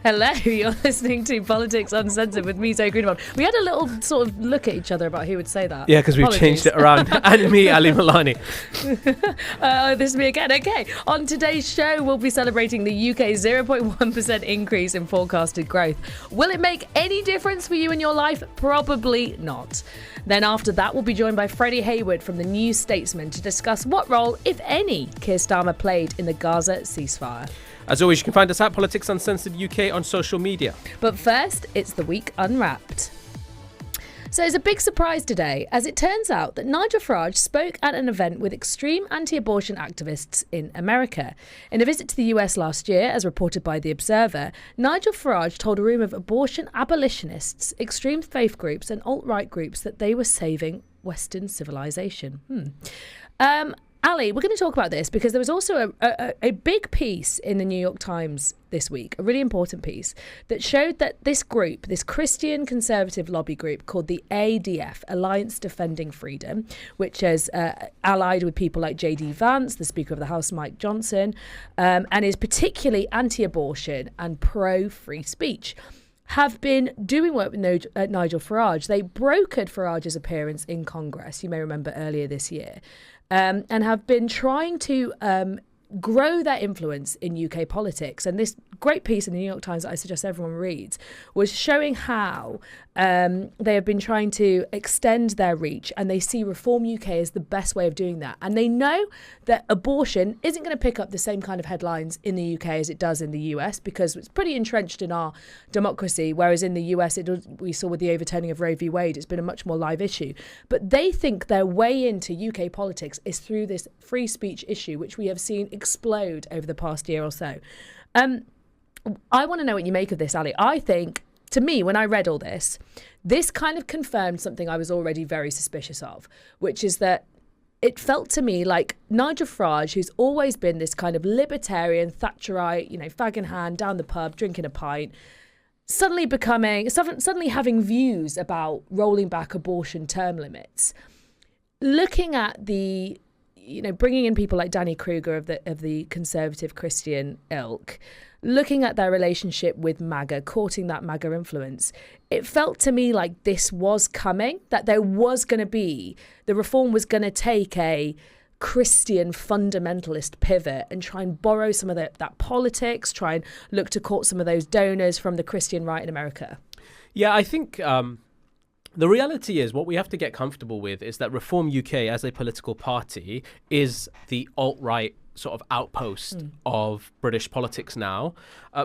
Hello, you're listening to Politics Uncensored with me, Zoe Greenwald. We had a little sort of look at each other about who would say that. Yeah, because we've changed it around. And me, Ali Milani. This is me again. Okay, on today's show, we'll be celebrating the UK's 0.1% increase in forecasted growth. Will it make any difference for you in your life? Probably not. Then after that, we'll be joined by Freddie Hayward from the new Statesman to discuss what role, if any, Keir Starmer played in the Gaza ceasefire. As always, you can find us at Politics Uncensored UK on social media. But first, it's the week Unwrapped. So it's a big surprise today, as it turns out that Nigel Farage spoke at an event with extreme anti-abortion activists in America. In a visit to the US last year, as reported by The Observer, Nigel Farage told a room of abortion abolitionists, extreme faith groups and alt-right groups that they were saving Western civilization. Ali, we're going to talk about this because there was also a big piece in the New York Times this week, a really important piece, that showed that this group, this Christian conservative lobby group called the ADF, Alliance Defending Freedom, which has allied with people like J.D. Vance, the Speaker of the House, Mike Johnson, and is particularly anti-abortion and pro-free speech, have been doing work with Nigel Farage. They brokered Farage's appearance in Congress, you may remember earlier this year, and have been trying to grow their influence in UK politics. And this great piece in the New York Times that I suggest everyone reads was showing how they have been trying to extend their reach, and they see Reform UK as the best way of doing that. And they know that abortion isn't going to pick up the same kind of headlines in the UK as it does in the US, because it's pretty entrenched in our democracy, whereas in the US, we saw with the overturning of Roe v. Wade, it's been a much more live issue. But they think their way into UK politics is through this free speech issue, which we have seen explode over the past year or so. I want to know what you make of this, Ali. I think, to me, when I read all this kind of confirmed something I was already very suspicious of, which is that it felt to me like Nigel Farage, who's always been this kind of libertarian, Thatcherite, fag in hand, down the pub, drinking a pint, suddenly having views about rolling back abortion term limits, looking at the, bringing in people like Danny Kruger of the conservative Christian ilk, looking at their relationship with MAGA, courting that MAGA influence, it felt to me like this was coming, that there was going to be, the reform was going to take a Christian fundamentalist pivot and try and borrow some of that politics, try and look to court some of those donors from the Christian right in America. Yeah, I think the reality is what we have to get comfortable with is that Reform UK as a political party is the alt-right sort of outpost of British politics now.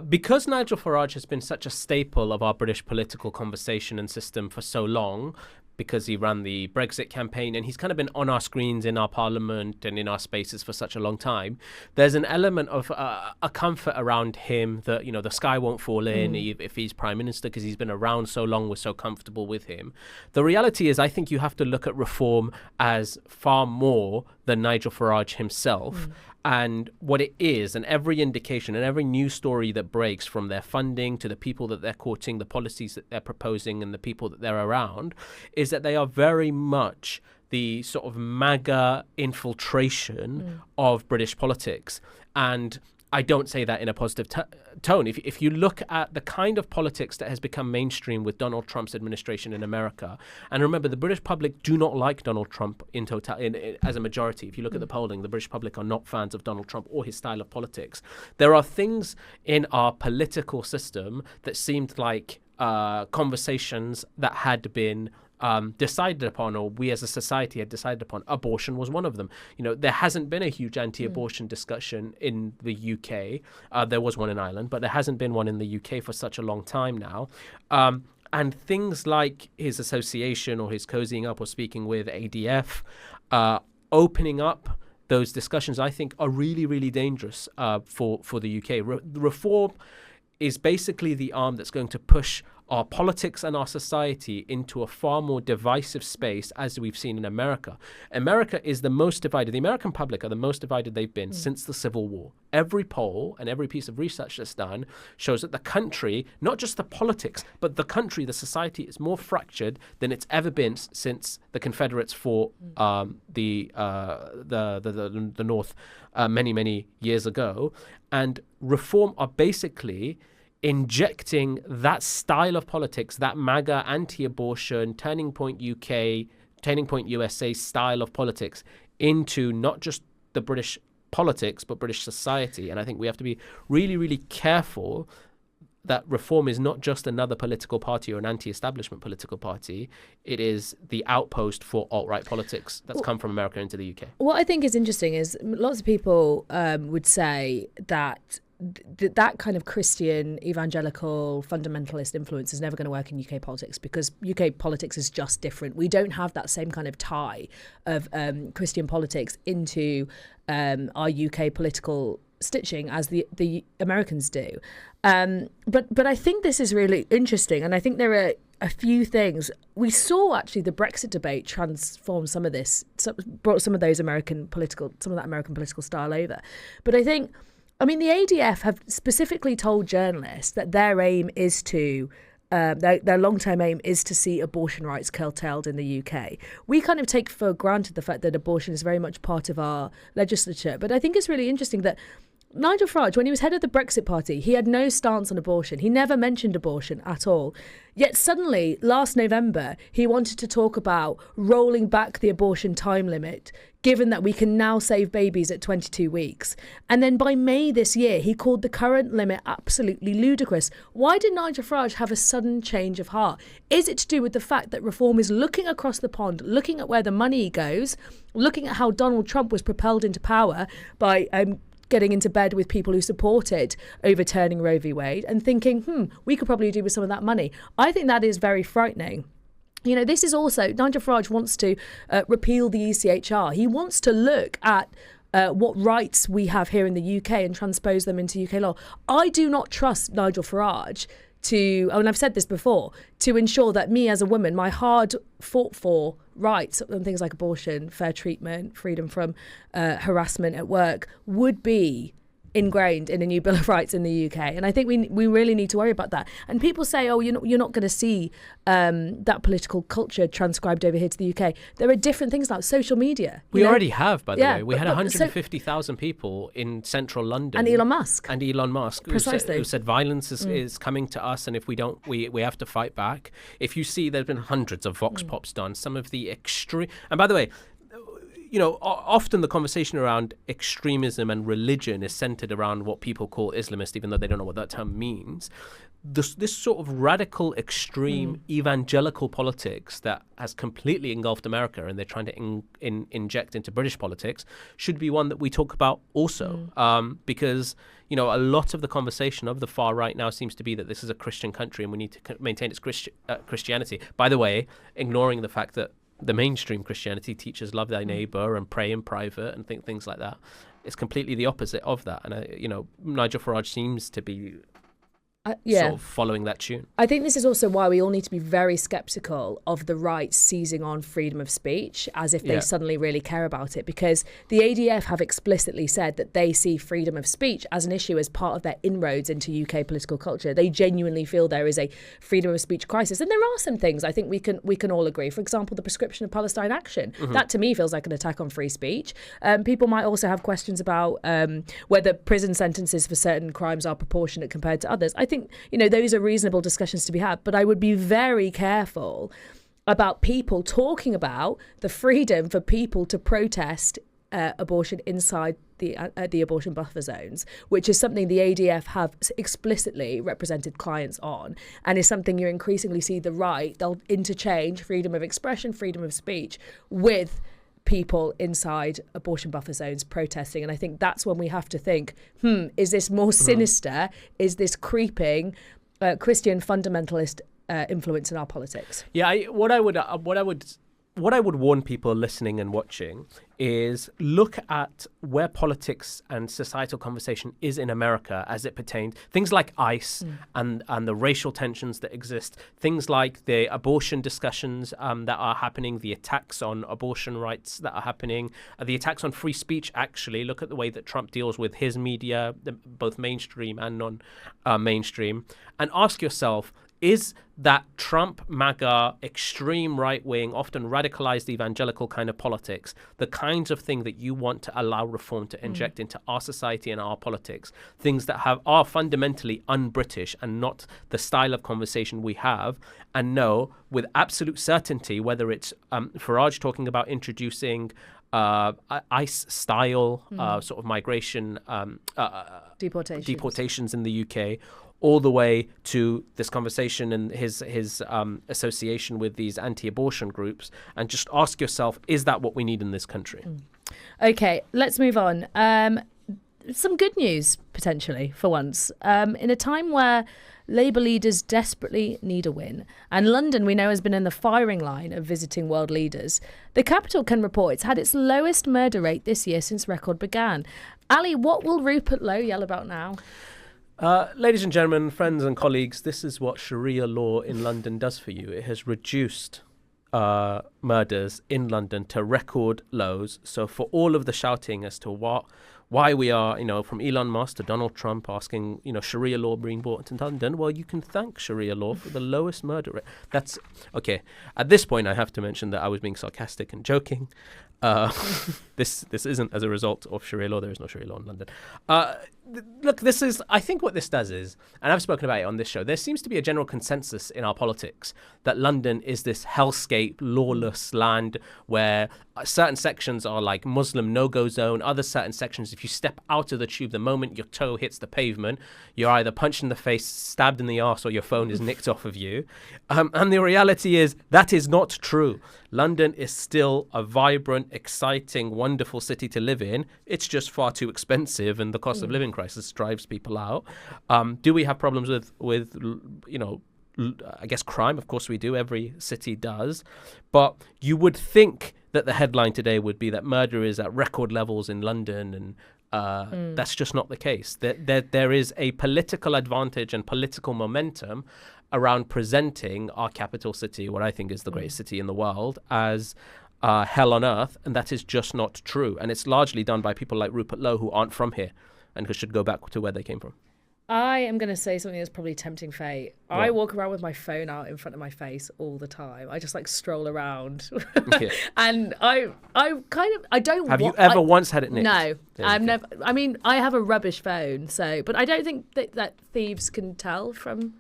Because Nigel Farage has been such a staple of our British political conversation and system for so long, because he ran the Brexit campaign and he's kind of been on our screens in our parliament and in our spaces for such a long time, there's an element of a comfort around him that, the sky won't fall in if he's prime minister, because he's been around so long, we're so comfortable with him. The reality is I think you have to look at Reform as far more than Nigel Farage himself. And what it is, and every indication and every news story that breaks, from their funding to the people that they're courting, the policies that they're proposing and the people that they're around, is that they are very much the sort of MAGA infiltration of British politics. And I don't say that in a positive tone. If you look at the kind of politics that has become mainstream with Donald Trump's administration in America, and remember, the British public do not like Donald Trump as a majority. If you look at the polling, the British public are not fans of Donald Trump or his style of politics. There are things in our political system that seemed like conversations that had been decided upon, or we as a society had decided upon. Abortion was one of them. There hasn't been a huge anti-abortion discussion in the UK. There was one in Ireland, but there hasn't been one in the UK for such a long time now. And things like his association or his cozying up or speaking with ADF, opening up those discussions, I think, are really, really dangerous for the UK. Reform is basically the arm that's going to push our politics and our society into a far more divisive space, as we've seen in America. America is the most divided. The American public are the most divided they've been since the Civil War. Every poll and every piece of research that's done shows that the country, not just the politics, but the country, the society, is more fractured than it's ever been since the Confederates fought the North many, many years ago. And Reform are basically injecting that style of politics, that MAGA anti-abortion, Turning Point UK, Turning Point USA style of politics into not just the British politics, but British society. And I think we have to be really, really careful that Reform is not just another political party or an anti-establishment political party. It is the outpost for alt-right politics that's come from America into the UK. What I think is interesting is lots of people would say that that kind of Christian, evangelical, fundamentalist influence is never going to work in UK politics because UK politics is just different. We don't have that same kind of tie of Christian politics into our UK political stitching as the Americans do. But I think this is really interesting, and I think there are a few things. We saw actually the Brexit debate transform some of this, brought some of that American political style over. But I mean, the ADF have specifically told journalists that their aim is to, their long-term aim is to see abortion rights curtailed in the UK. We kind of take for granted the fact that abortion is very much part of our legislature. But I think it's really interesting that Nigel Farage, when he was head of the Brexit Party, he had no stance on abortion. He never mentioned abortion at all. Yet suddenly, last November, he wanted to talk about rolling back the abortion time limit, given that we can now save babies at 22 weeks. And then by May this year, he called the current limit absolutely ludicrous. Why did Nigel Farage have a sudden change of heart? Is it to do with the fact that Reform is looking across the pond, looking at where the money goes, looking at how Donald Trump was propelled into power by getting into bed with people who supported overturning Roe v. Wade and thinking, we could probably do with some of that money? I think that is very frightening. You know, this is also, Nigel Farage wants to repeal the ECHR. He wants to look at what rights we have here in the UK and transpose them into UK law. I do not trust Nigel Farage to, and I've said this before, to ensure that me as a woman, my hard fought for rights and things like abortion, fair treatment, freedom from harassment at work would be ingrained in a new Bill of Rights in the UK. And I think we really need to worry about that. And people say, oh, you're not going to see that political culture transcribed over here to the UK. There are different things like social media. We already have, by the way. We had 150,000 people in central London. And Elon Musk. Who said violence is coming to us, and if we don't, we have to fight back. If you see, there's been hundreds of Vox Pops done. Some of the extreme... And by the way, you know, often the conversation around extremism and religion is centered around what people call Islamist, even though they don't know what that term means. This sort of radical, extreme, evangelical politics that has completely engulfed America and they're trying to inject into British politics should be one that we talk about also. Because, you know, a lot of the conversation of the far right now seems to be that this is a Christian country and we need to maintain its Christianity. By the way, ignoring the fact that the mainstream Christianity teaches love thy neighbor and pray in private and things like that. It's completely the opposite of that. And, Nigel Farage seems to be sort of following that tune. I think this is also why we all need to be very sceptical of the right seizing on freedom of speech as if they suddenly really care about it, because the ADF have explicitly said that they see freedom of speech as an issue as part of their inroads into UK political culture. They genuinely feel there is a freedom of speech crisis. And there are some things I think we can all agree. For example, the prescription of Palestine action. That to me feels like an attack on free speech. People might also have questions about whether prison sentences for certain crimes are proportionate compared to others. I think, those are reasonable discussions to be had, but I would be very careful about people talking about the freedom for people to protest abortion inside the abortion buffer zones, which is something the ADF have explicitly represented clients on, and is something you increasingly see the right, they'll interchange freedom of expression, freedom of speech with people inside abortion buffer zones protesting. And I think that's when we have to think, is this more sinister? Is this creeping Christian fundamentalist influence in our politics? Yeah, what I would warn people listening and watching is look at where politics and societal conversation is in America as it pertains. Things like ICE and the racial tensions that exist. Things like the abortion discussions that are happening, the attacks on abortion rights that are happening, the attacks on free speech, actually. Look at the way that Trump deals with his media, both mainstream and non-mainstream. And ask yourself, is that Trump, MAGA, extreme right-wing, often radicalized evangelical kind of politics, the kinds of thing that you want to allow reform to inject into our society and our politics, things that are fundamentally un-British and not the style of conversation we have, and know with absolute certainty whether it's Farage talking about introducing ICE-style sort of migration deportations in the UK, all the way to this conversation and his association with these anti-abortion groups, and just ask yourself, is that what we need in this country? Okay, let's move on. Some good news, potentially, for once. In a time where Labour leaders desperately need a win, and London, we know, has been in the firing line of visiting world leaders, the capital can report it's had its lowest murder rate this year since record began. Ali, what will Rupert Lowe yell about now? Ladies and gentlemen, friends and colleagues, this is what Sharia law in London does for you. It has reduced murders in London to record lows. So for all of the shouting as to why we are, from Elon Musk to Donald Trump asking, Sharia law being brought into London, well, you can thank Sharia law for the lowest murder rate. That's okay. At this point, I have to mention that I was being sarcastic and joking. This isn't as a result of Sharia law. There is no Sharia law in London. Look, I think what this does is, and I've spoken about it on this show, there seems to be a general consensus in our politics that London is this hellscape, lawless land where certain sections are like Muslim no-go zone, other certain sections, if you step out of the tube, the moment your toe hits the pavement, you're either punched in the face, stabbed in the arse, or your phone is nicked off of you. And the reality is that is not true. London is still a vibrant, exciting, wonderful city to live in. It's just far too expensive, and the cost of living crisis drives people out. Do we have problems with I guess crime? Of course we do. Every city does. But you would think that the headline today would be that murder is at record levels in London, and that's just not the case. There is a political advantage and political momentum around presenting our capital city, what I think is the greatest city in the world, as hell on earth, and that is just not true. And it's largely done by people like Rupert Lowe, who aren't from here and who should go back to where they came from. I am going to say something that's probably tempting fate. What? I walk around with my phone out in front of my face all the time. I just stroll around. Yeah. And I don't... Have you ever once had it nicked? No, I've never... I mean, I have a rubbish phone, but I don't think that thieves can tell from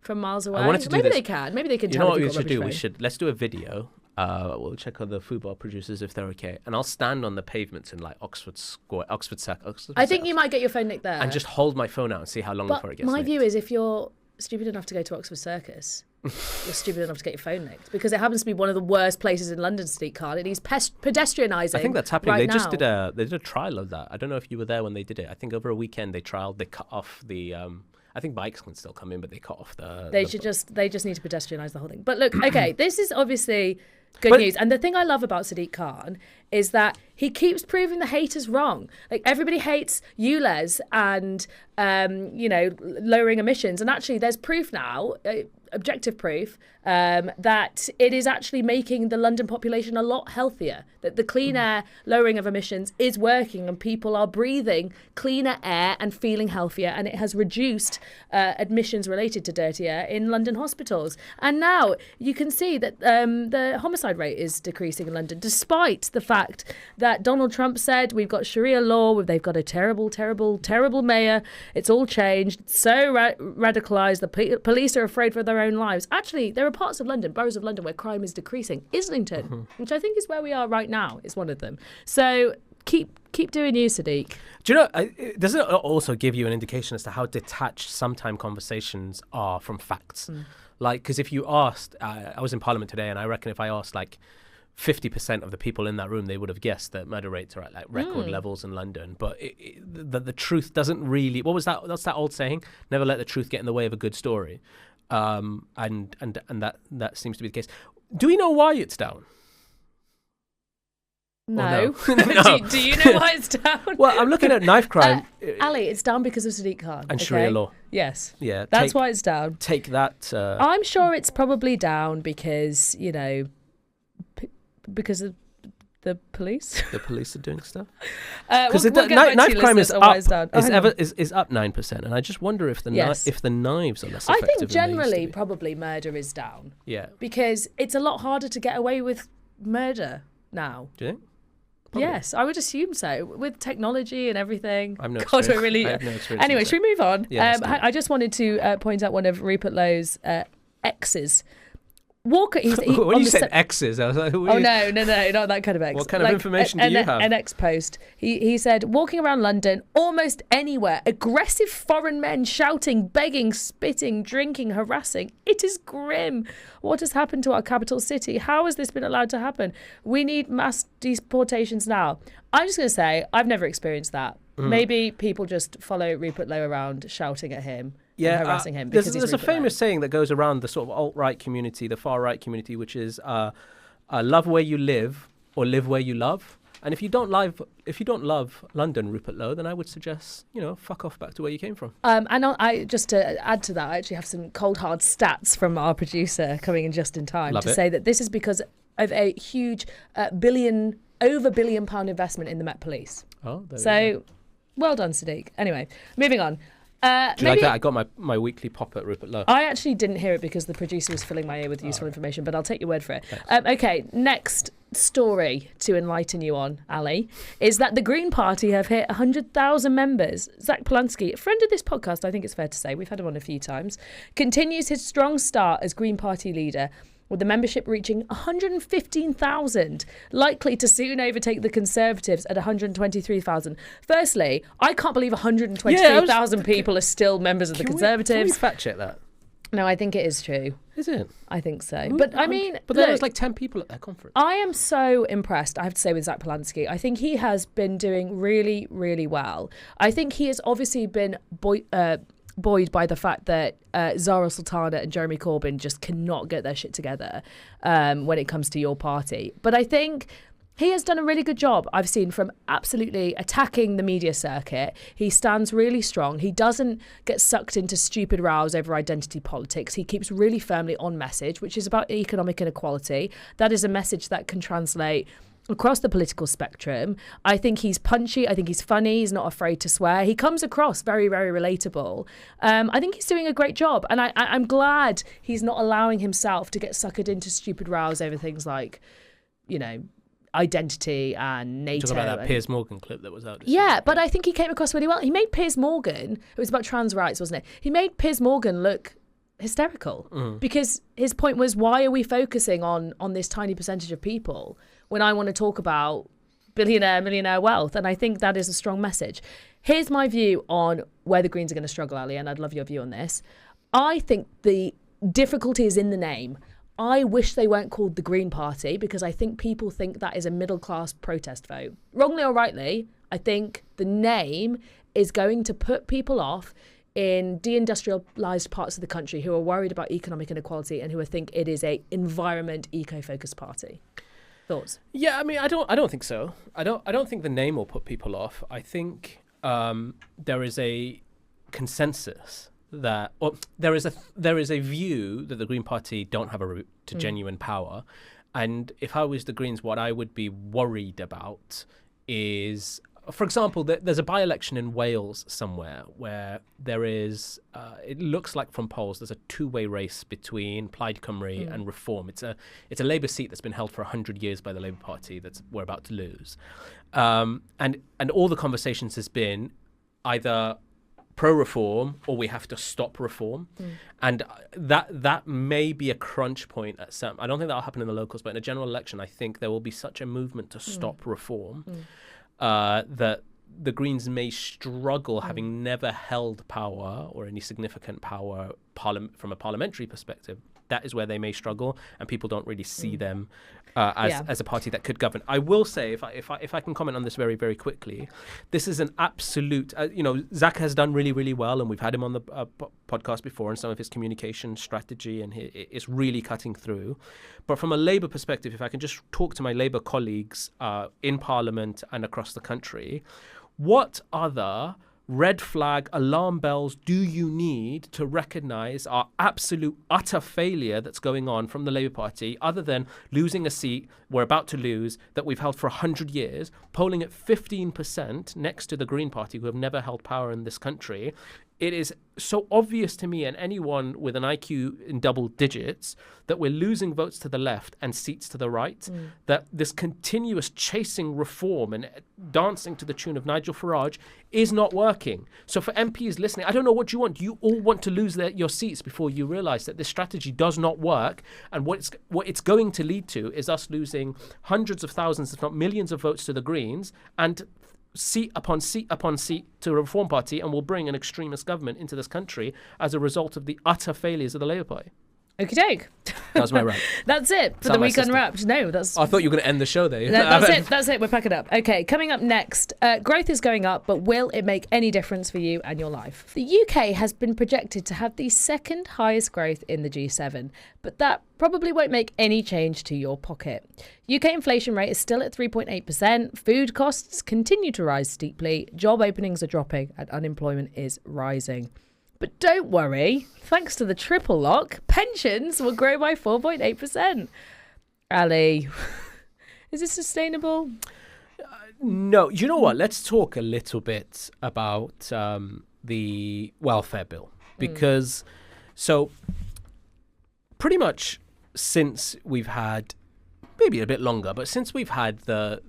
miles away. Maybe they can. Maybe they can tell. You know what we should do? Let's do a video. We'll check on the FUBAR producers if they're okay, and I'll stand on the pavements in Oxford Circus. I think you might get your phone nicked there, and just hold my phone out and see how long before it gets. My nicked. view is, if you're stupid enough to go to Oxford Circus, you're stupid enough to get your phone nicked, because it happens to be one of the worst places in London, Sadiq Khan. It is pedestrianising. I think that's happening. Right they now. just did a trial of that. I don't know if you were there when they did it. I think over a weekend they cut off the. I think bikes can still come in, but they cut off the... They just need to pedestrianise the whole thing. But look, okay, this is obviously good news. And the thing I love about Sadiq Khan is that he keeps proving the haters wrong. Everybody hates ULEZ and, lowering emissions. And actually, there's proof now, objective proof, that it is actually making the London population a lot healthier, that the clean air lowering of emissions is working and people are breathing cleaner air and feeling healthier, and it has reduced admissions related to dirty air in London hospitals. And now you can see that the homicide rate is decreasing in London, despite the fact that Donald Trump said we've got Sharia law, they've got a terrible, terrible, terrible mayor, it's all changed, it's so radicalised, the police are afraid for their own lives. Actually, there are parts of London, boroughs of London, where crime is decreasing. Islington, which I think is where we are right now, is one of them. So keep doing you, Sadiq. Do you know, does it also give you an indication as to how detached sometimes conversations are from facts? Because if you asked, I was in Parliament today, and I reckon if I asked 50% of the people in that room, they would have guessed that murder rates are at record levels in London. But the truth doesn't really... What was that? That's that old saying? Never let the truth get in the way of a good story. And that seems to be the case. Do we know why it's down? No. No. Do you know why it's down? Well, I'm looking at knife crime. Ali, it's down because of Sadiq Khan. And Sharia law. Yes. Yeah. That's why it's down. Take that. I'm sure it's probably down because, because of the police. The police are doing stuff. Because knife crime is up. Down. Is up 9%, and I just wonder if the knives are less effective. I think generally probably murder is down. Yeah. Because it's a lot harder to get away with murder now. Do you think? Probably. Yes, I would assume so. With technology and everything. I'm no God, we're really. I have no experience. Anyway, should we move on? Yeah, I just wanted to point out one of Rupert Lowe's exes. Walker. When you said exes, I was like, no, not that kind of ex. What kind of information do you have? An ex-post. He said, walking around London, almost anywhere, aggressive foreign men shouting, begging, spitting, drinking, harassing. It is grim. What has happened to our capital city? How has this been allowed to happen? We need mass deportations now. I'm just going to say, I've never experienced that. Maybe people just follow Rupert Lowe around shouting at him. And harassing him. There's a famous saying that goes around the sort of alt-right community, the far-right community, which is love where you live or live where you love. And if you don't love London, Rupert Lowe, then I would suggest, fuck off back to where you came from. And I just to add to that, I actually have some cold hard stats from our producer coming in just in time say that this is because of a huge over £1 billion investment in the Met Police. Oh, there so you go. Well done, Sadiq. Anyway, moving on. Do you like that? I got my weekly pop at Rupert Lowe. I actually didn't hear it because the producer was filling my ear with useful information, but I'll take your word for it. Okay, next story to enlighten you on, Ali, is that the Green Party have hit 100,000 members. Zack Polanski, a friend of this podcast, I think it's fair to say, we've had him on a few times, continues his strong start as Green Party leader, with the membership reaching 115,000, likely to soon overtake the Conservatives at 123,000. Firstly, I can't believe 123,000 people are still members of the Conservatives. Can we fact check that? No, I think it is true. Is it? I think so. But I mean... But there was like 10 people at that conference. I am so impressed, I have to say, with Zack Polanski. I think he has been doing really, really well. I think he has obviously been buoyed by the fact that Zara Sultana and Jeremy Corbyn just cannot get their shit together when it comes to your party. But I think he has done a really good job, I've seen, from absolutely attacking the media circuit. He stands really strong. He doesn't get sucked into stupid rows over identity politics. He keeps really firmly on message, which is about economic inequality. That is a message that can translate across the political spectrum. I think he's punchy. I think he's funny. He's not afraid to swear. He comes across very, very relatable. I think he's doing a great job. And I'm glad he's not allowing himself to get suckered into stupid rows over things like, identity and NATO. Talk about that Piers Morgan clip that was out. Yeah, but I think he came across really well. He made Piers Morgan, it was about trans rights, wasn't it? He made Piers Morgan look hysterical because his point was, why are we focusing on this tiny percentage of people when I want to talk about millionaire wealth? And I think that is a strong message. Here's my view on where the Greens are going to struggle, Ali, and I'd love your view on this. I think the difficulty is in the name. I wish they weren't called the Green Party because I think people think that is a middle-class protest vote. Wrongly or rightly, I think the name is going to put people off in deindustrialized parts of the country who are worried about economic inequality and who think it is a environment eco-focused party. Thoughts? Yeah, I mean, I don't think so. I don't think the name will put people off. I think there is a consensus that, or there is a view that the Green Party don't have a route to genuine power. And if I was the Greens, what I would be worried about is, for example, there's a by-election in Wales somewhere where there is, it looks like from polls, there's a two-way race between Plaid Cymru and Reform. It's a Labour seat that's been held for 100 years by the Labour Party that we're about to lose. And all the conversations has been either pro-reform or we have to stop reform. And that may be a crunch point at some. I don't think that'll happen in the locals, but in a general election, I think there will be such a movement to stop reform that the Greens may struggle, having never held power or any significant power from a parliamentary perspective. That is where they may struggle, and people don't really see them as a party that could govern. I will say, if I can comment on this very, very quickly, this is an absolute. Zack has done really, really well, and we've had him on the podcast before, and some of his communication strategy, and it's really cutting through. But from a Labour perspective, if I can just talk to my Labour colleagues in Parliament and across the country, what other red flag alarm bells do you need to recognise our absolute utter failure that's going on from the Labour Party, other than losing a seat we're about to lose that we've held for 100 years, polling at 15% next to the Green Party, who have never held power in this country? It is so obvious to me and anyone with an IQ in double digits that we're losing votes to the left and seats to the right, that this continuous chasing reform and dancing to the tune of Nigel Farage is not working. So for MPs listening, I don't know what you want. You all want to lose your seats before you realise that this strategy does not work. And what it's going to lead to is us losing hundreds of thousands, if not millions of votes to the Greens, and seat upon seat upon seat to a Reform Party, and will bring an extremist government into this country as a result of the utter failures of the Labour Party. Okie doke. That was my rant. That's it for the week unwrapped. No, that's. I thought you were going to end the show there. That's it. That's it. We're packing up. Okay, coming up next, growth is going up, but will it make any difference for you and your life? The UK has been projected to have the second highest growth in the G7, but that probably won't make any change to your pocket. UK inflation rate is still at 3.8%. Food costs continue to rise steeply. Job openings are dropping, and unemployment is rising. But don't worry, thanks to the triple lock, pensions will grow by 4.8%. Ali, is this sustainable? No. You know what? Let's talk a little bit about the welfare bill. Because, so, pretty much since we've had, maybe a bit longer, but since we've had the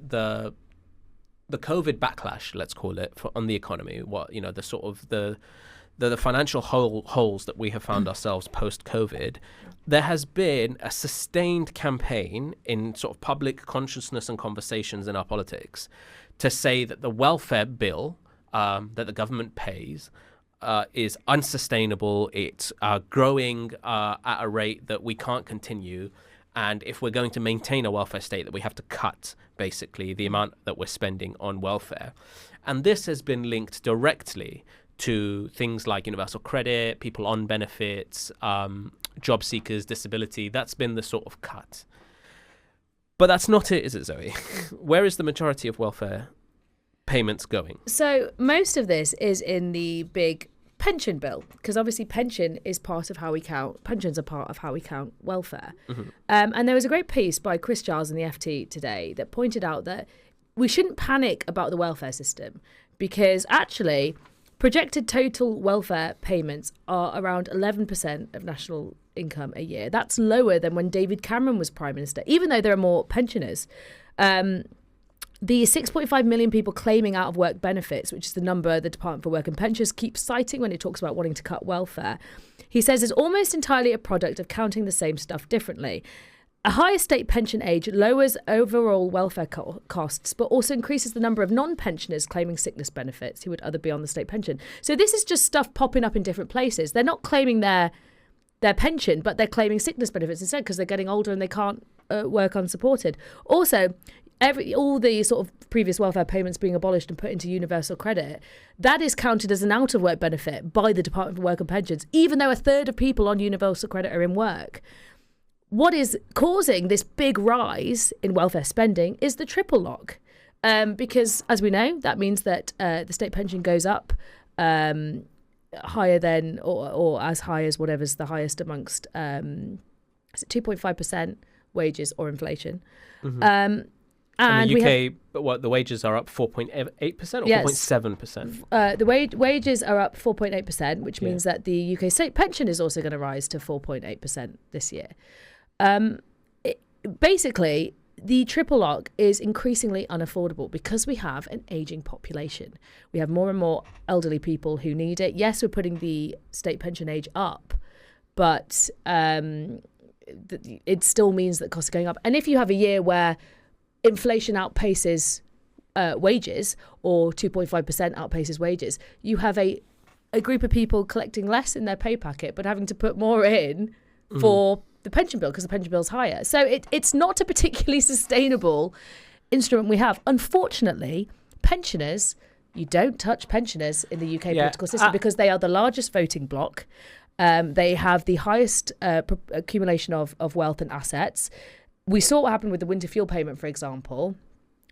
COVID backlash, let's call it, on the economy, the sort of the financial holes that we have found ourselves post-COVID, there has been a sustained campaign in sort of public consciousness and conversations in our politics to say that the welfare bill that the government pays is unsustainable. It's growing at a rate that we can't continue. And if we're going to maintain a welfare state, that we have to cut, basically, the amount that we're spending on welfare. And this has been linked directly to things like universal credit, people on benefits, job seekers, disability. That's been the sort of cut. But that's not it, is it, Zoe? Where is the majority of welfare payments going? So most of this is in the big pension bill, because obviously pensions are part of how we count welfare. And there was a great piece by Chris Giles in the FT today that pointed out that we shouldn't panic about the welfare system, because actually projected total welfare payments are around 11% of national income a year. That's lower than when David Cameron was Prime Minister, even though there are more pensioners. The 6.5 million people claiming out of work benefits, which is the number the Department for Work and Pensions keeps citing when it talks about wanting to cut welfare, he says is almost entirely a product of counting the same stuff differently. A higher state pension age lowers overall welfare costs, but also increases the number of non-pensioners claiming sickness benefits who would otherwise be on the state pension. So this is just stuff popping up in different places. They're not claiming their pension, but they're claiming sickness benefits instead because they're getting older and they can't work unsupported. Also, all the sort of previous welfare payments being abolished and put into universal credit, that is counted as an out-of-work benefit by the Department for Work and Pensions, even though a third of people on universal credit are in work. What is causing this big rise in welfare spending is the triple lock, because, as we know, that means that the state pension goes up higher than or as high as whatever's the highest amongst, is it 2.5% wages or inflation? And in the UK, the wages are up 4.8% or 4.7%? The wages are up 4.8%, which means that the UK state pension is also going to rise to 4.8% this year. Basically, the triple lock is increasingly unaffordable because we have an ageing population. We have more and more elderly people who need it. Yes, we're putting the state pension age up, but it still means that costs are going up. And if you have a year where inflation outpaces wages, or 2.5% outpaces wages, you have a group of people collecting less in their pay packet but having to put more in for the pension bill because the pension bill is higher. So it's not a particularly sustainable instrument we have. Unfortunately, pensioners, you don't touch pensioners in the UK political system because they are the largest voting bloc. They have the highest accumulation of wealth and assets. We saw what happened with the winter fuel payment, for example.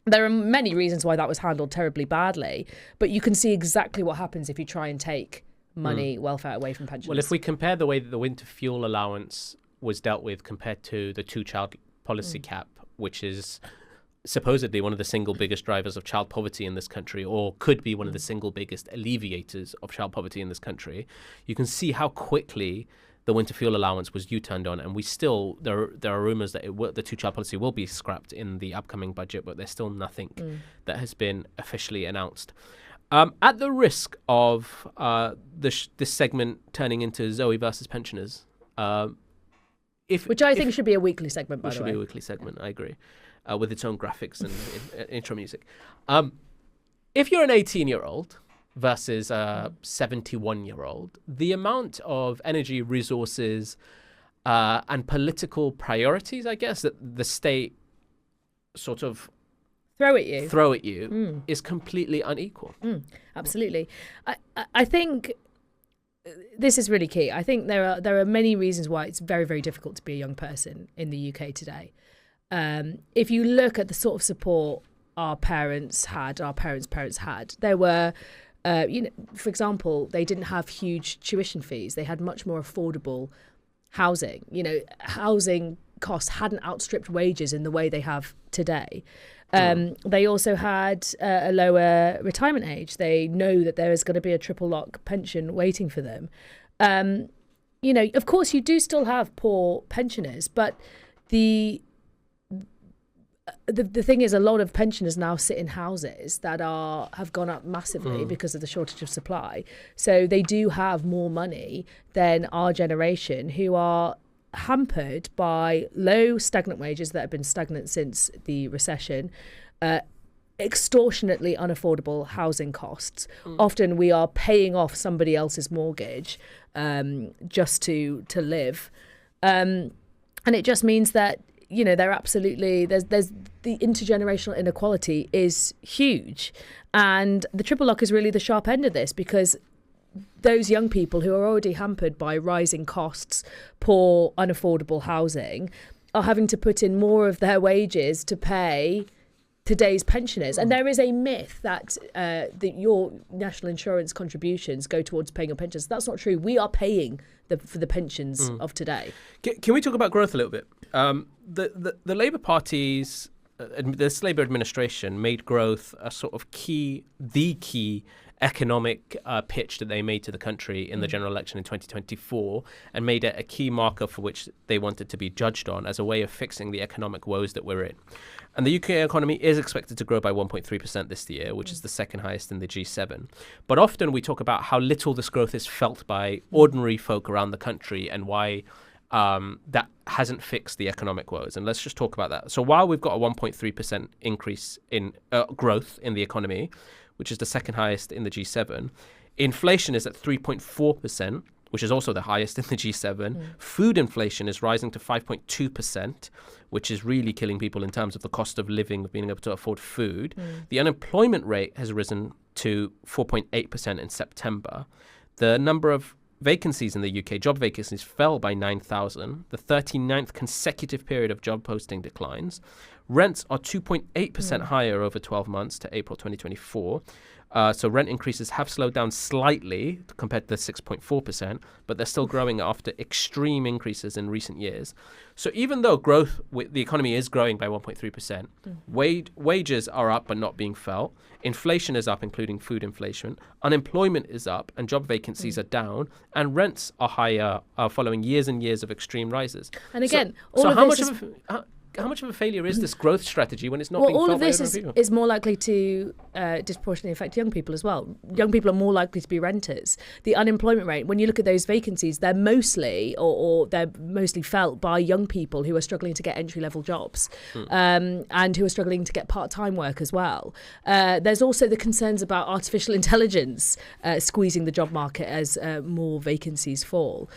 There are many reasons why that was handled terribly badly, but you can see exactly what happens if you try and take money, welfare away from pensioners. Well, if we compare the way that the winter fuel allowance was dealt with compared to the two-child policy cap, which is supposedly one of the single biggest drivers of child poverty in this country, or could be one of the single biggest alleviators of child poverty in this country, you can see how quickly the winter fuel allowance was U-turned on, and we still there are rumours that the two-child policy will be scrapped in the upcoming budget, but there's still nothing that has been officially announced. At the risk of this segment turning into Zoe versus pensioners, which I think should be a weekly segment, by the way. Should be a weekly segment, I agree, with its own graphics and intro music. If you're an 18-year-old versus a 71-year-old, the amount of energy, resources, and political priorities, I guess, that the state sort of throw at you is completely unequal. Absolutely. I think this is really key. I think there are many reasons why it's very, very difficult to be a young person in the UK today. If you look at the sort of support our parents' parents had, there were for example, they didn't have huge tuition fees. They had much more affordable housing. Housing costs hadn't outstripped wages in the way they have today. They also had a lower retirement age. They know that there is going to be a triple lock pension waiting for them. Of course, you do still have poor pensioners, but the thing is, a lot of pensioners now sit in houses that have gone up massively because of the shortage of supply. So they do have more money than our generation, who are hampered by low stagnant wages that have been stagnant since the recession, extortionately unaffordable housing costs. Often we are paying off somebody else's mortgage just to live. And it just means that they're absolutely there's the intergenerational inequality is huge, and the triple lock is really the sharp end of this, because those young people who are already hampered by rising costs, poor, unaffordable housing, are having to put in more of their wages to pay today's pensioners. And there is a myth that your national insurance contributions go towards paying your pensions. That's not true. We are paying for the pensions of today. Can we talk about growth a little bit? The Labour Party's, this Labour administration made growth a sort of key economic pitch that they made to the country in the general election in 2024, and made it a key marker for which they wanted to be judged on as a way of fixing the economic woes that we're in. And the UK economy is expected to grow by 1.3% this year, which is the second highest in the G7. But often we talk about how little this growth is felt by ordinary folk around the country, and why that hasn't fixed the economic woes. And let's just talk about that. So while we've got a 1.3% increase in growth in the economy, which is the second highest in the G7, inflation is at 3.4%, which is also the highest in the G7. Food inflation is rising to 5.2%, which is really killing people in terms of the cost of living, of being able to afford food. The unemployment rate has risen to 4.8% in September. The number of vacancies in the UK, job vacancies, fell by 9,000, the 39th consecutive period of job posting declines. Rents are 2.8% higher over 12 months to April 2024. So rent increases have slowed down slightly compared to the 6.4%, but they're still growing after extreme increases in recent years. So even though the economy is growing by 1.3%, wages are up but not being felt. Inflation is up, including food inflation. Unemployment is up and job vacancies are down, and rents are higher following years and years of extreme rises. And again, how much of a failure is this growth strategy when it's not being felt by other people? All of this is more likely to disproportionately affect young people as well. Young people are more likely to be renters. The unemployment rate, when you look at those vacancies, they're mostly they're mostly felt by young people who are struggling to get entry-level jobs and who are struggling to get part-time work as well. There's also the concerns about artificial intelligence squeezing the job market as more vacancies fall.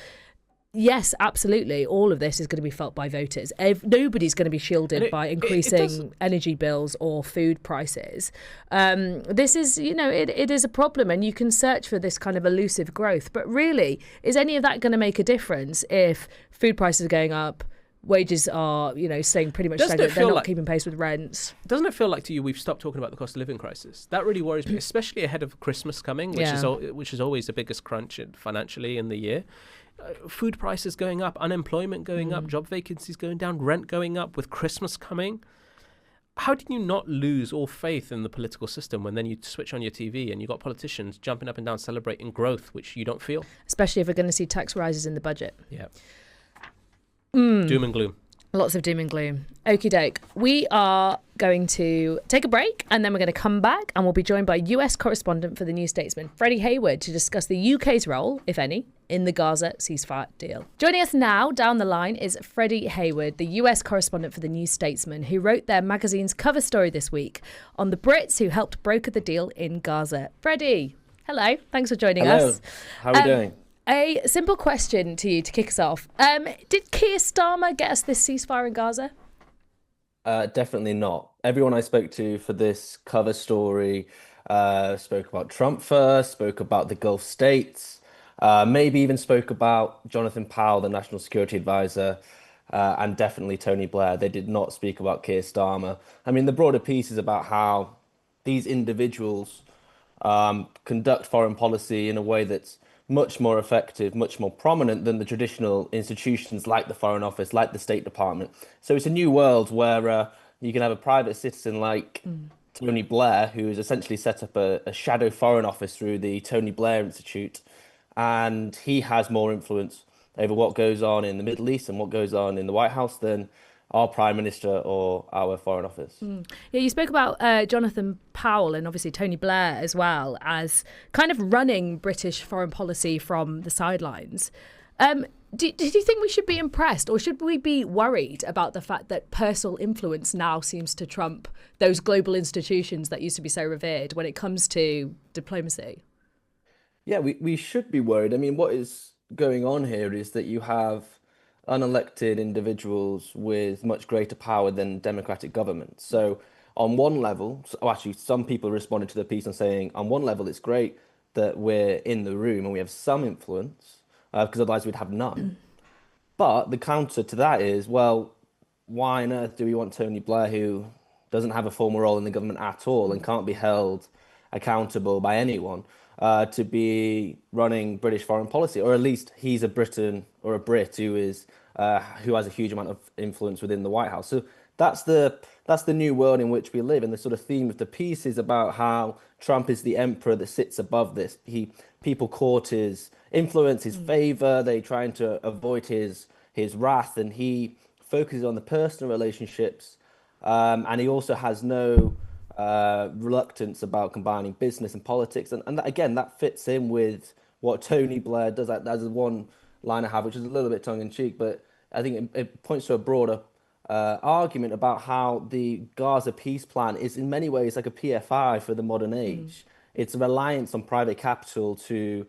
Yes, absolutely. All of this is going to be felt by voters. Nobody's going to be shielded by increasing energy bills or food prices. This is, it is a problem, and you can search for this kind of elusive growth. But really, is any of that going to make a difference if food prices are going up, wages are, staying pretty much Doesn't it stagnant. They're feel not like- keeping pace with rents. Doesn't it feel like to you we've stopped talking about the cost of living crisis? That really worries me, especially ahead of Christmas coming, which is always the biggest crunch financially in the year. Food prices going up, unemployment going up, job vacancies going down, rent going up with Christmas coming. How do you not lose all faith in the political system when then you switch on your TV and you've got politicians jumping up and down celebrating growth, which you don't feel? Especially if we're going to see tax rises in the budget. Yeah. Doom and gloom. Lots of doom and gloom. Okie doke. We are going to take a break and then we're going to come back and we'll be joined by US correspondent for the New Statesman, Freddie Hayward, to discuss the UK's role, if any, in the Gaza ceasefire deal. Joining us now down the line is Freddie Hayward, the US correspondent for the New Statesman, who wrote their magazine's cover story this week on the Brits who helped broker the deal in Gaza. Freddie, hello. Thanks for joining us. How are we doing? A simple question to you to kick us off. Did Keir Starmer get us this ceasefire in Gaza? Definitely not. Everyone I spoke to for this cover story spoke about Trump first, spoke about the Gulf states, maybe even spoke about Jonathan Powell, the National Security Advisor, and definitely Tony Blair. They did not speak about Keir Starmer. I mean, the broader piece is about how these individuals conduct foreign policy in a way that's much more effective, much more prominent than the traditional institutions like the Foreign Office, like the State Department. So it's a new world where you can have a private citizen like Tony Blair, who has essentially set up a shadow Foreign Office through the Tony Blair Institute, and he has more influence over what goes on in the Middle East and what goes on in the White House than our Prime Minister or our Foreign Office. Yeah, you spoke about Jonathan Powell and obviously Tony Blair as well as kind of running British foreign policy from the sidelines. Did you think we should be impressed or should we be worried about the fact that personal influence now seems to trump those global institutions that used to be so revered when it comes to diplomacy? Yeah, we should be worried. I mean, what is going on here is that you have unelected individuals with much greater power than democratic governments. So on one level, actually some people responded to the piece and saying, on one level, it's great that we're in the room and we have some influence, because otherwise we'd have none. But the counter to that is, well, why on earth do we want Tony Blair, who doesn't have a formal role in the government at all and can't be held accountable by anyone, to be running British foreign policy? Or at least he's a Briton or a Brit who has a huge amount of influence within the White House. So that's the new world in which we live. And the sort of theme of the piece is about how Trump is the emperor that sits above this. People court his influence, his favor. They trying to avoid his wrath, and he focuses on the personal relationships. And he also has no reluctance about combining business and politics. And that, again, that fits in with what Tony Blair does. That's one line I have, which is a little bit tongue-in-cheek, but I think it points to a broader argument about how the Gaza peace plan is in many ways like a PFI for the modern age. It's a reliance on private capital to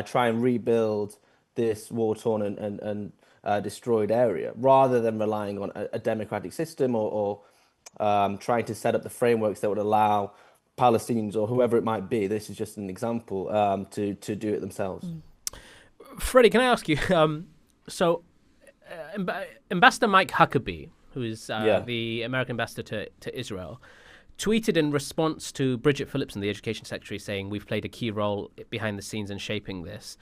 try and rebuild this war-torn and destroyed area, rather than relying on a democratic system or trying to set up the frameworks that would allow Palestinians or whoever it might be, this is just an example, to do it themselves. Freddie, can I ask you, Ambassador Mike Huckabee, who is the American ambassador to Israel, tweeted in response to Bridget Phillipson, the education secretary, saying we've played a key role behind the scenes in shaping this,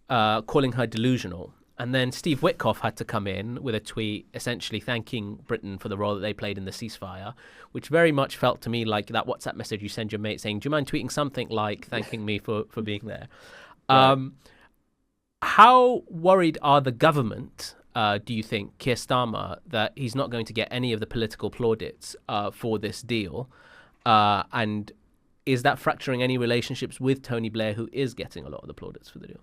calling her delusional. And then Steve Witkoff had to come in with a tweet essentially thanking Britain for the role that they played in the ceasefire, which very much felt to me like that WhatsApp message you send your mate saying, do you mind tweeting something like thanking me for being there? Right. How worried are the government, do you think, Keir Starmer, that he's not going to get any of the political plaudits for this deal? And is that fracturing any relationships with Tony Blair, who is getting a lot of the plaudits for the deal?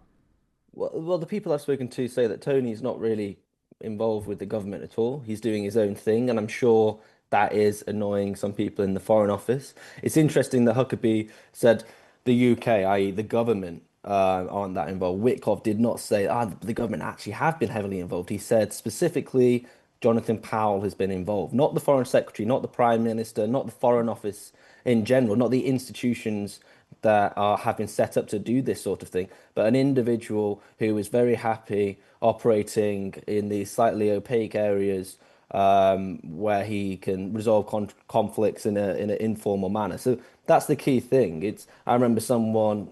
Well, the people I've spoken to say that Tony's not really involved with the government at all. He's doing his own thing, and I'm sure that is annoying some people in the Foreign Office. It's interesting that Huckabee said the UK, i.e. the government, aren't that involved. Witkoff did not say, the government actually have been heavily involved. He said specifically Jonathan Powell has been involved, not the Foreign Secretary, not the Prime Minister, not the Foreign Office in general, not the institutions that have been set up to do this sort of thing, but an individual who is very happy operating in these slightly opaque areas where he can resolve conflicts in an informal manner. So that's the key thing. I remember someone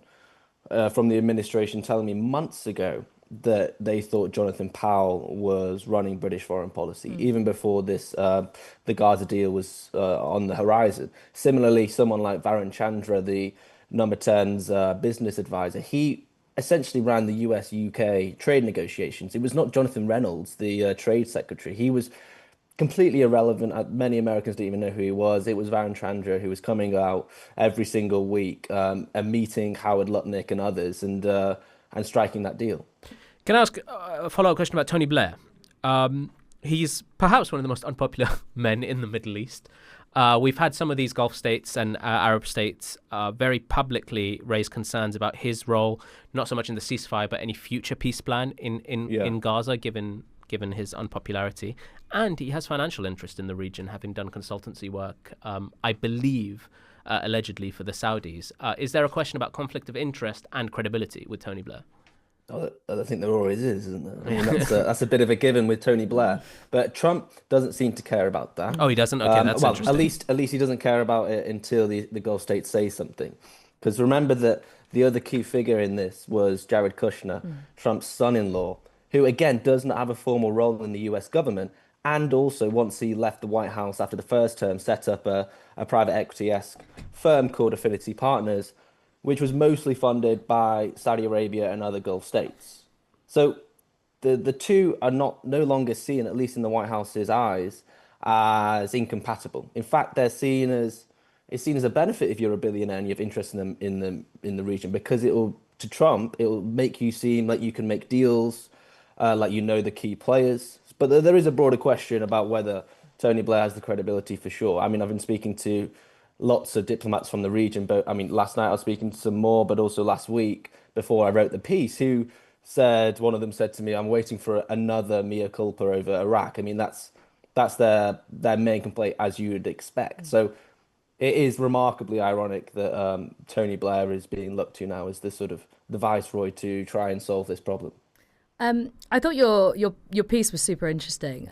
from the administration telling me months ago that they thought Jonathan Powell was running British foreign policy, even before the Gaza deal was on the horizon. Similarly, someone like Varun Chandra, the number 10's business advisor, he essentially ran the US-UK trade negotiations. It was not Jonathan Reynolds, the trade secretary. He was completely irrelevant. Many Americans didn't even know who he was. It was Varun Chandra who was coming out every single week and meeting Howard Lutnick and others and striking that deal. Can I ask a follow-up question about Tony Blair? He's perhaps one of the most unpopular men in the Middle East. We've had some of these Gulf states and Arab states very publicly raise concerns about his role, not so much in the ceasefire, but any future peace plan in Gaza, given his unpopularity. And he has financial interest in the region, having done consultancy work, I believe, allegedly for the Saudis. Is there a question about conflict of interest and credibility with Tony Blair? I think there always is, isn't there? I mean, that's a bit of a given with Tony Blair, but Trump doesn't seem to care about that. Oh, he doesn't? Okay, that's interesting. At least he doesn't care about it until the Gulf states say something. Because remember that the other key figure in this was Jared Kushner, Trump's son-in-law, who again does not have a formal role in the US government, and also once he left the White House after the first term, set up a private equity-esque firm called Affinity Partners, which was mostly funded by Saudi Arabia and other Gulf states. So the two are no longer seen, at least in the White House's eyes, as incompatible. In fact, it's seen as a benefit if you're a billionaire and you have interest in the region, because to Trump, it will make you seem like you can make deals, like you know the key players. But there is a broader question about whether Tony Blair has the credibility for sure. I mean, I've been speaking to lots of diplomats from the region, but I mean, last night I was speaking to some more, but also last week before I wrote the piece, one of them said to me, I'm waiting for another mea culpa over Iraq. I mean, that's their main complaint, as you would expect. So it is remarkably ironic that Tony Blair is being looked to now as the viceroy to try and solve this problem. I thought your piece was super interesting.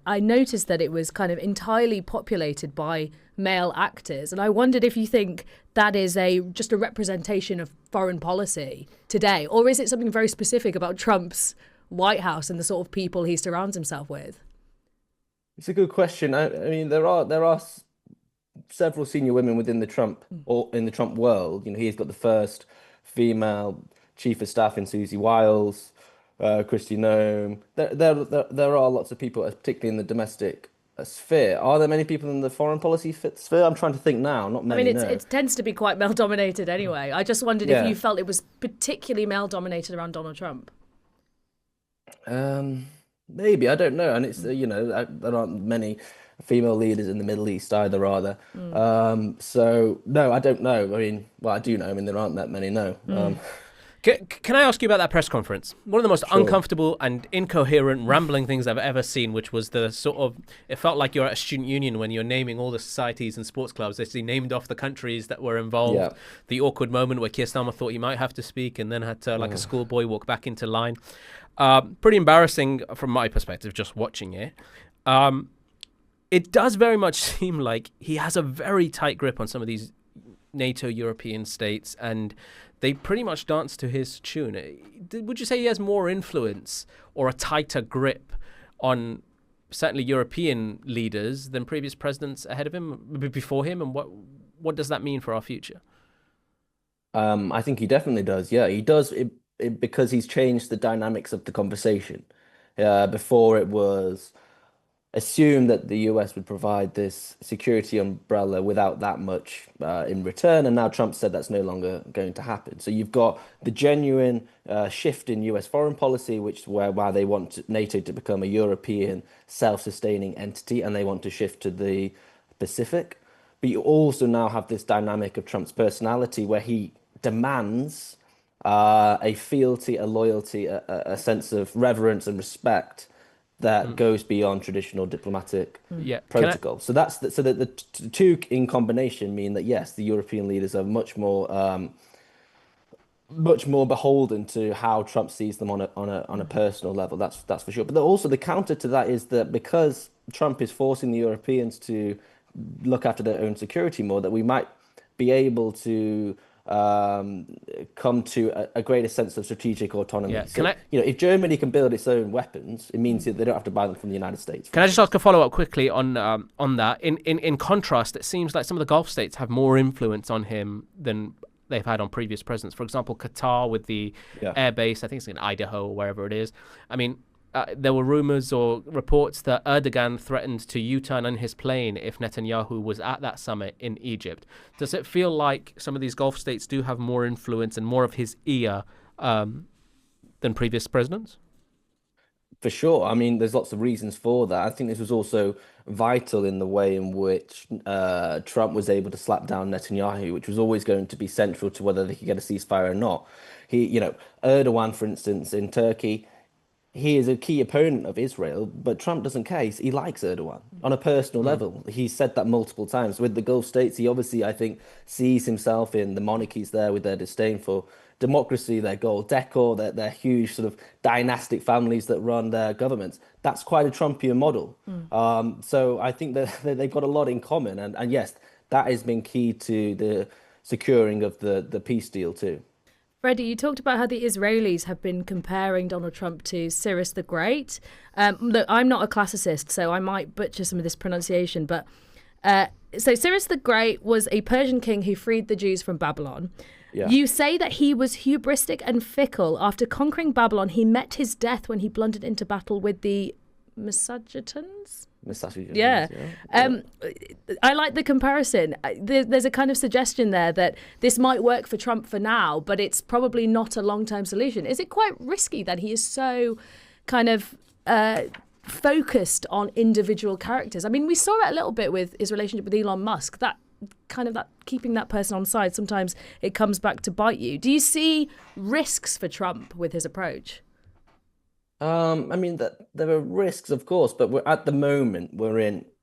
I noticed that it was kind of entirely populated by male actors, and I wondered if you think that is just a representation of foreign policy today, or is it something very specific about Trump's White House and the sort of people he surrounds himself with? It's a good question. I mean, there are several senior women within the Trump or in the Trump world. You know, he's got the first female chief of staff in Susie Wiles. Kristi Noem. There are lots of people, particularly in the domestic sphere. Are there many people in the foreign policy sphere? I'm trying to think now. Not many. I mean, it tends to be quite male dominated anyway. I just wondered if you felt it was particularly male dominated around Donald Trump. Maybe, I don't know. And it's there aren't many female leaders in the Middle East either, are there? So no, I don't know. I mean, well, I do know. I mean, there aren't that many. No. Can I ask you about that press conference? One of the most uncomfortable and incoherent, rambling things I've ever seen, which was the sort of, it felt like you're at a student union when you're naming all the societies and sports clubs. They named off the countries that were involved. Yeah. The awkward moment where Keir Starmer thought he might have to speak and then had to, like a schoolboy, walk back into line. Pretty embarrassing from my perspective, just watching it. It does very much seem like he has a very tight grip on some of these NATO European states, and they pretty much dance to his tune. Would you say he has more influence or a tighter grip on certainly European leaders than previous presidents ahead of him, before him? And what does that mean for our future? I think he definitely does. Yeah, he does because he's changed the dynamics of the conversation. Before it was assumed that the US would provide this security umbrella without that much in return, and now Trump said that's no longer going to happen. So you've got the genuine shift in US foreign policy, where they want NATO to become a European self-sustaining entity, and they want to shift to the Pacific. But you also now have this dynamic of Trump's personality, where he demands a fealty, a loyalty, a sense of reverence and respect that goes beyond traditional diplomatic Yeah. protocol. So the two in combination mean that yes, the European leaders are much more beholden to how Trump sees them on a personal level. That's for sure. But also the counter to that is that because Trump is forcing the Europeans to look after their own security more, that we might be able to come to a greater sense of strategic autonomy. Yeah. So, if Germany can build its own weapons, it means that they don't have to buy them from the United States. Can I just ask a follow-up quickly on that? In contrast, it seems like some of the Gulf states have more influence on him than they've had on previous presidents. For example, Qatar with the air base, I think it's in Idaho or wherever it is. I mean, there were rumors or reports that Erdogan threatened to U-turn on his plane if Netanyahu was at that summit in Egypt. Does it feel like some of these Gulf states do have more influence and more of his ear than previous presidents? For sure. I mean, there's lots of reasons for that. I think this was also vital in the way in which Trump was able to slap down Netanyahu, which was always going to be central to whether they could get a ceasefire or not. Erdogan, for instance, in Turkey, he is a key opponent of Israel, but Trump doesn't care. He likes Erdogan on a personal level. He's said that multiple times. With the Gulf states, he obviously, I think, sees himself in the monarchies there with their disdain for democracy, their gold decor, their huge sort of dynastic families that run their governments. That's quite a Trumpian model. So I think that they've got a lot in common. And yes, that has been key to the securing of the peace deal too. Freddie, you talked about how the Israelis have been comparing Donald Trump to Cyrus the Great. Look, I'm not a classicist, so I might butcher some of this pronunciation, but so Cyrus the Great was a Persian king who freed the Jews from Babylon. Yeah. You say that he was hubristic and fickle. After conquering Babylon, he met his death when he blundered into battle with the Massagetans? Yeah. I like the comparison. There's a kind of suggestion there that this might work for Trump for now, but it's probably not a long-term solution. Is it quite risky that he is so kind of focused on individual characters? I mean, we saw it a little bit with his relationship with Elon Musk, that keeping that person on side, sometimes it comes back to bite you. Do you see risks for Trump with his approach? I mean, that there are risks, of course, but at the moment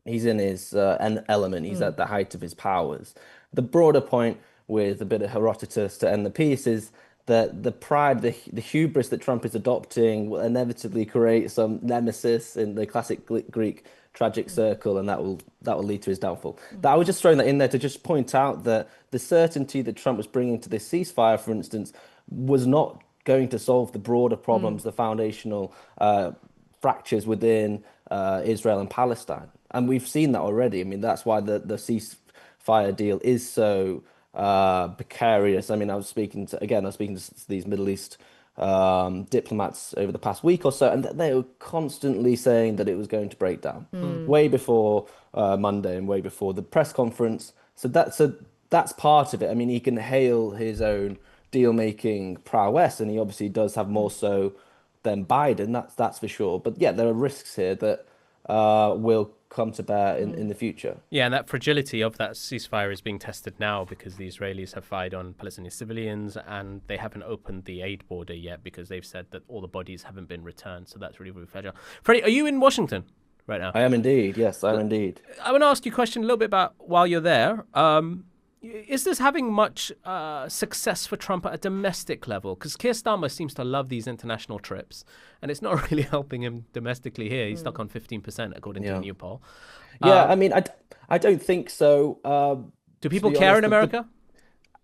he's in his an element. He's at the height of his powers. The broader point, with a bit of Herodotus to end the piece, is that the pride, the hubris that Trump is adopting will inevitably create some nemesis in the classic Greek tragic circle, and that will lead to his downfall. I was just throwing that in there to just point out that the certainty that Trump was bringing to this ceasefire, for instance, was not going to solve the broader problems, the foundational fractures within Israel and Palestine. And we've seen that already. I mean, that's why the ceasefire deal is so precarious. I mean, I was speaking to these Middle East diplomats over the past week or so, and they were constantly saying that it was going to break down way before Monday and way before the press conference. So that's part of it. I mean, he can hail his own deal-making prowess, and he obviously does have more so than Biden. That's for sure. But yeah, there are risks here that will come to bear in the future. Yeah, and that fragility of that ceasefire is being tested now because the Israelis have fired on Palestinian civilians and they haven't opened the aid border yet because they've said that all the bodies haven't been returned. So that's really, really fragile. Freddie, are you in Washington right now? I am indeed. Yes, I am indeed. I want to ask you a question a little bit about while you're there. Is this having much success for Trump at a domestic level? Because Keir Starmer seems to love these international trips, and it's not really helping him domestically here. He's stuck on 15%, according to a new poll. Yeah, I mean, I don't think so. Do people care in America?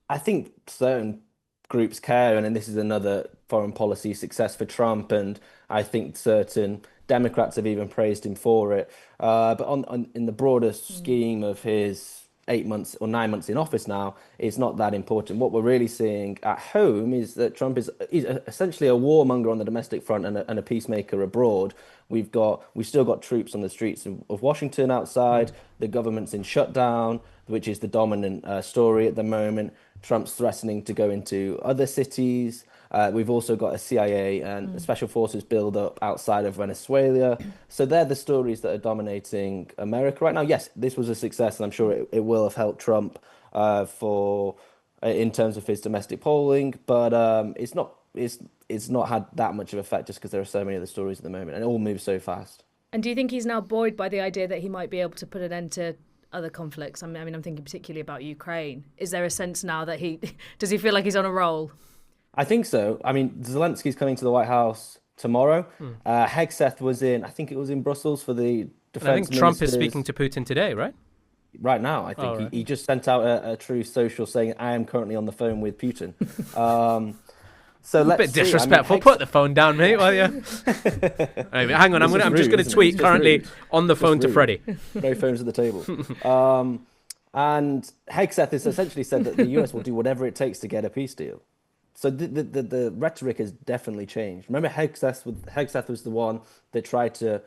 I think certain groups care, and this is another foreign policy success for Trump, and I think certain Democrats have even praised him for it. But in the broader scheme of his 8 months or 9 months in office now, it's not that important. What we're really seeing at home is that Trump is essentially a warmonger on the domestic front and a peacemaker abroad. We've still got troops on the streets of Washington outside. The government's in shutdown, which is the dominant story at the moment. Trump's threatening to go into other cities. We've also got a CIA and special forces build up outside of Venezuela. So they're the stories that are dominating America right now. Yes, this was a success, and I'm sure it will have helped Trump in terms of his domestic polling, but it's not it's not had that much of effect just because there are so many other stories at the moment, and it all moves so fast. And do you think he's now buoyed by the idea that he might be able to put an end to other conflicts? I mean, I'm thinking particularly about Ukraine. Is there a sense now that does he feel like he's on a roll? I think so. I mean, Zelensky's coming to the White House tomorrow. Hegseth was I think it was in Brussels for the defense. I think Trump is speaking to Putin today, right? Right now, I think. Right. He just sent out a true social saying, I am currently on the phone with Putin. So let's a bit disrespectful. Put the phone down, mate. Well, yeah. Anyway, hang on. I'm just going to tweet currently on the phone to Freddie. No phones at the table. And Hegseth has essentially said that the US will do whatever it takes to get a peace deal. So the rhetoric has definitely changed. Remember, Hegseth was the one that tried to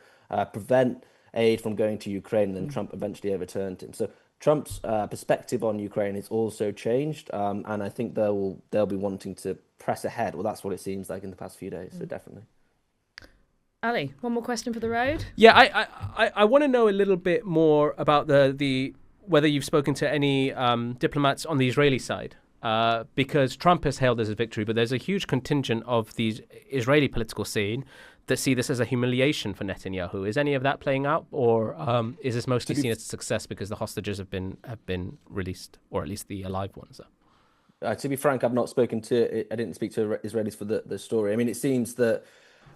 prevent aid from going to Ukraine, and then Trump eventually overturned him. So Trump's perspective on Ukraine has also changed, and I think they'll be wanting to press ahead. Well, that's what it seems like in the past few days. So definitely. Ali, one more question for the road. Yeah, I want to know a little bit more about the whether you've spoken to any diplomats on the Israeli side. Because Trump has hailed this as a victory, but there's a huge contingent of the Israeli political scene that see this as a humiliation for Netanyahu. Is any of that playing out, or is this mostly seen as a success because the hostages have been released, or at least the alive ones? To be frank, I've not spoken to. I didn't speak to Israelis for the story. I mean, it seems that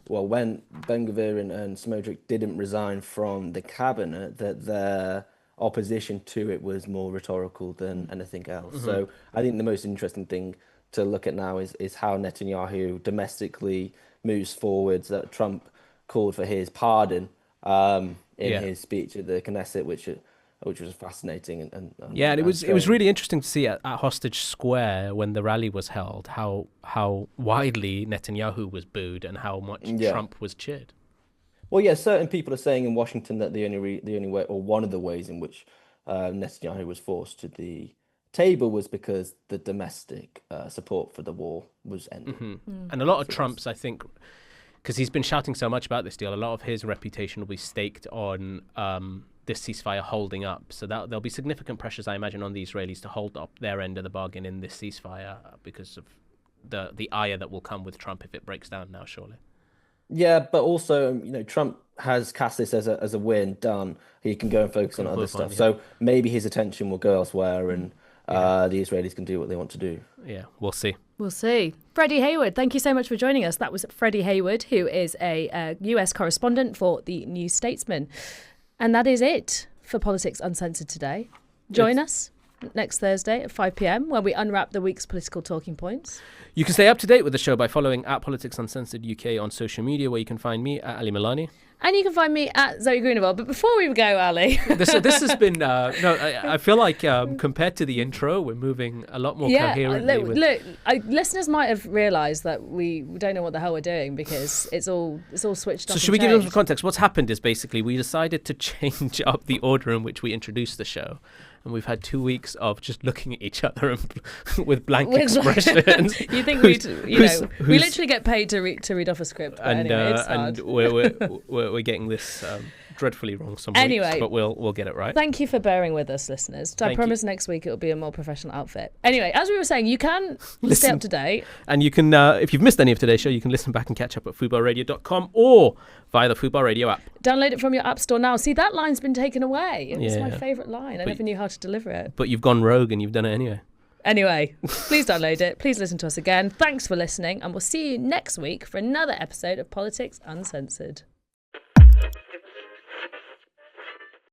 when Ben-Gvir and Smotrich didn't resign from the cabinet, that their opposition to it was more rhetorical than anything else. Mm-hmm. So I think the most interesting thing to look at now is how Netanyahu domestically moves forwards. That Trump called for his pardon in his speech at the Knesset, which was fascinating and it was really interesting to see at Hostage Square when the rally was held how widely Netanyahu was booed and how much Trump was cheered. Well, yeah, certain people are saying in Washington that the only way, or one of the ways in which Netanyahu was forced to the table was because the domestic support for the war was ended. Mm-hmm. And a lot of Trump's, I think, because he's been shouting so much about this deal, a lot of his reputation will be staked on this ceasefire holding up. So there'll be significant pressures, I imagine, on the Israelis to hold up their end of the bargain in this ceasefire because of the ire that will come with Trump if it breaks down now, surely. Yeah, but also, Trump has cast this as a win, done. He can go and focus on other stuff. So maybe his attention will go elsewhere and the Israelis can do what they want to do. Yeah, we'll see. We'll see. Freddie Hayward, thank you so much for joining us. That was Freddie Hayward, who is a US correspondent for the New Statesman. And that is it for Politics Uncensored today. Join us next Thursday at 5 p.m. where we unwrap the week's political talking points. You can stay up to date with the show by following at Politics Uncensored UK on social media, where you can find me at Ali Milani. And you can find me at Zoe Greenawald. But before we go, Ali... this has been... I feel like compared to the intro, we're moving a lot more coherently. Look, listeners might have realised that we don't know what the hell we're doing because it's all switched off. So should we give them some context? What's happened is basically we decided to change up the order in which we introduced the show. And we've had 2 weeks of just looking at each other with blank expressions. You think we literally get paid to read off a script. But anyway, it's hard. And we're getting this dreadfully wrong some weeks, but we'll get it right. Thank you for bearing with us, listeners. I promise next week it'll be a more professional outfit. Anyway, as we were saying, you can stay up to date. And you can, if you've missed any of today's show, you can listen back and catch up at FUBARradio.com or via the FUBAR Radio app. Download it from your app store now. See, that line's been taken away. It was my favourite line. I never knew how to deliver it. But you've gone rogue and you've done it anyway. Anyway, please download it. Please listen to us again. Thanks for listening. And we'll see you next week for another episode of Politics Uncensored.